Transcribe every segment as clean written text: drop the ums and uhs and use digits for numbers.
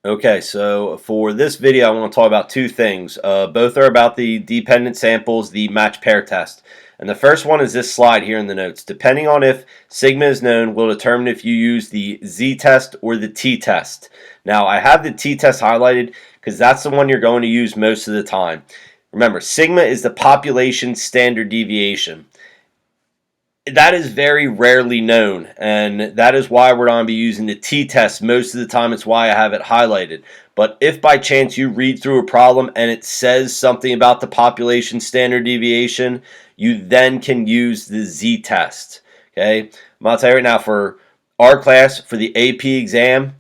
Okay, so for this video, I want to talk about two things. Both are about the dependent samples, the match pair test. And the first one is this slide here in the notes. Depending on if sigma is known, will determine if you use the z-test or the t-test. Now, I have the t-test highlighted because that's the one you're going to use most of the time. Remember, sigma is the population standard deviation. That is very rarely known, and that is why we're going to be using the t-test most of the time. It's why I have it highlighted. But if by chance you read through a problem and it says something about the population standard deviation, you then can use the z-test. Okay, I'm going to tell you right now, for our class, for the AP exam,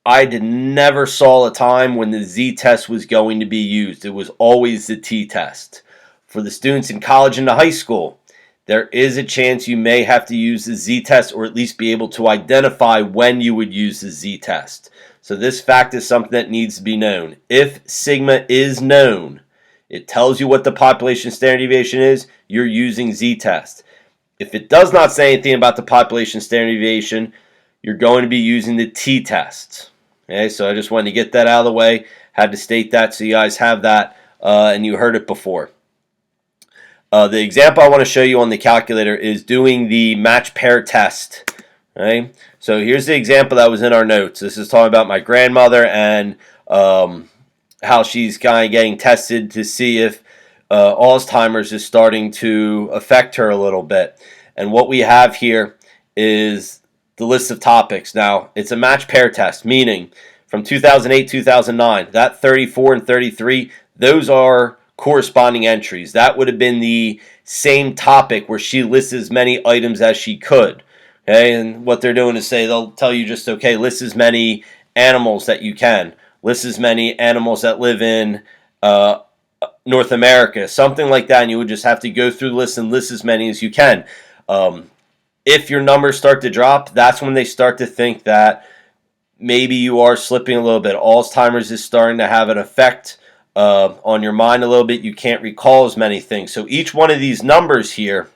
I never saw a time when the z-test was going to be used. It was always the t-test. For the students in college and high school, there is a chance you may have to use the z-test, or at least be able to identify when you would use the z-test. So this fact is something that needs to be known. If sigma is known, it tells you what the population standard deviation is, you're using z-test. If it does not say anything about the population standard deviation, you're going to be using the t-test. Okay, so I just wanted to get that out of the way. Had to state that so you guys have that, and you heard it before. The example I want to show you on the calculator is doing the match pair test. Right? So here's the example that was in our notes. This is talking about my grandmother and how she's kind of getting tested to see if Alzheimer's is starting to affect her a little bit. And what we have here is the list of topics. Now, it's a match pair test, meaning from 2008, 2009, that 34 and 33, those are corresponding entries. That would have been the same topic where she lists as many items as she could. Okay, and what they're doing is they'll tell you just, okay, list as many animals that you can. List as many animals that live in North America, something like that, and you would just have to go through the list and list as many as you can. If your numbers start to drop, that's when they start to think that maybe you are slipping a little bit. Alzheimer's is starting to have an effect on your mind a little bit. You can't recall as many things. So each one of these numbers here,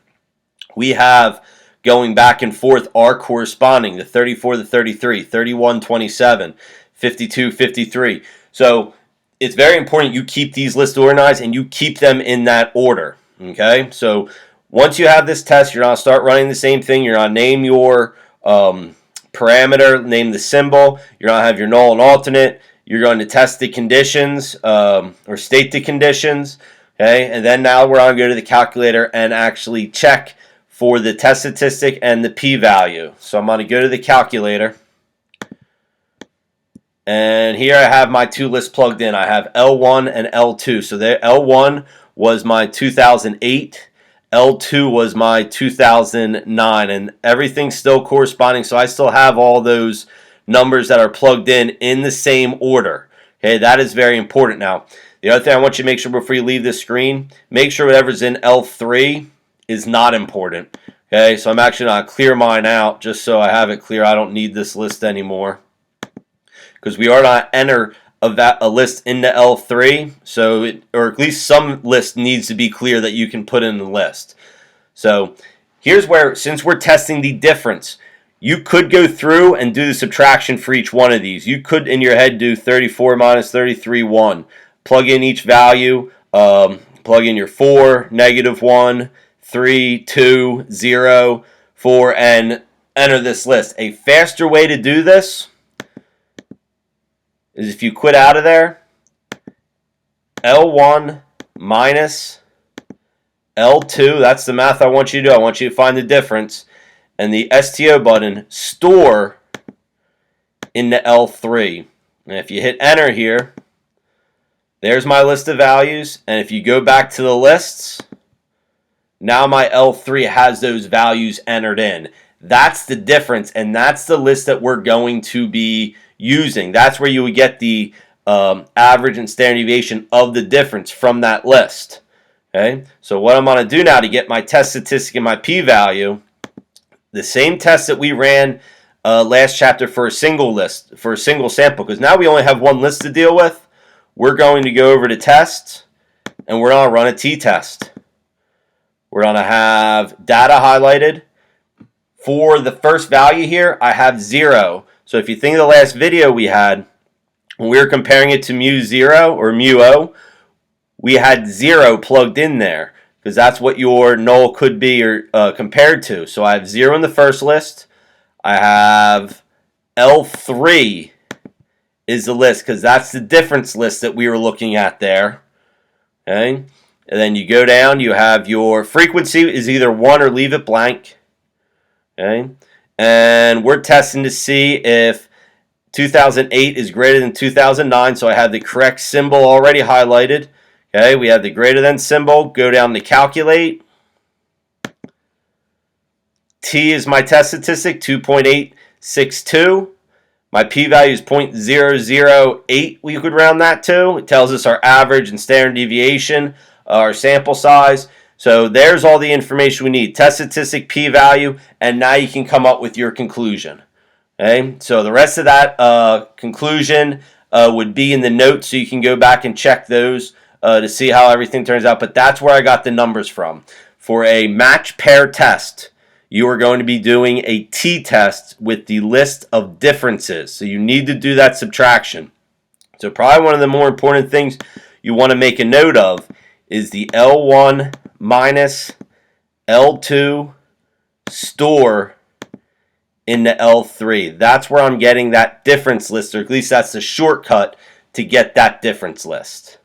we have going back and forth are corresponding. The 34, the 33, 31, 27, 52, 53. So it's very important you keep these lists organized and you keep them in that order. Okay, so once you have this test, you're going to start running the same thing. You're going to name your parameter, name the symbol. You're going to have your null and alternate. You're going to test the conditions or state the conditions. Okay, and then now we're going to go to the calculator and actually check for the test statistic and the p-value. So I'm going to go to the calculator. And here I have my two lists plugged in. I have L1 and L2. So there, L1 was my 2008. L2 was my 2009. And everything's still corresponding. So I still have all those numbers that are plugged in the same order. Okay, that is very important. Now, the other thing I want you to make sure before you leave this screen, make sure whatever's in L3 is not important. Okay, so I'm actually going to clear mine out just so I have it clear. I don't need this list anymore, because we are not enter a list into L3, so or at least some list needs to be clear that you can put in the list. So here's where, since we're testing the difference, you could go through and do the subtraction for each one of these. You could in your head do 34 minus 33, 1. Plug in each value, plug in your 4, -1, 3, 2, 0, 4, and enter this list. A faster way to do this is if you quit out of there, L1 minus L2, that's the math I want you to do. I want you to find the difference. And the STO button, store into L3. And if you hit enter here, there's my list of values. And if you go back to the lists, now my L3 has those values entered in. That's the difference, and that's the list that we're going to be using. That's where you would get the average and standard deviation of the difference from that list. Okay, so what I'm going to do now to get my test statistic and my p-value, the same test that we ran last chapter for a single list, for a single sample, because now we only have one list to deal with. We're going to go over to test, and we're going to run a t-test. We're going to have data highlighted. For the first value here, I have 0. So if you think of the last video we had, when we were comparing it to mu0 or mu0, we had 0 plugged in there because that's what your null could be or compared to. So I have 0 in the first list. I have L3 is the list because that's the difference list that we were looking at there. Okay, and then you go down, you have your frequency is either 1 or leave it blank. Okay, and we're testing to see if 2008 is greater than 2009, so I have the correct symbol already highlighted. Okay, we have the greater than symbol. Go down to calculate. T is my test statistic, 2.862. My p-value is 0.008, we could round that to. It tells us our average and standard deviation, our sample size. So there's all the information we need. Test statistic, p-value, and now you can come up with your conclusion. Okay, so the rest of that conclusion would be in the notes, so you can go back and check those to see how everything turns out. But that's where I got the numbers from. For a match pair test, you are going to be doing a t-test with the list of differences. So you need to do that subtraction. So probably one of the more important things you want to make a note of is the L1 minus L2 store into L3. That's where I'm getting that difference list, or at least that's the shortcut to get that difference list.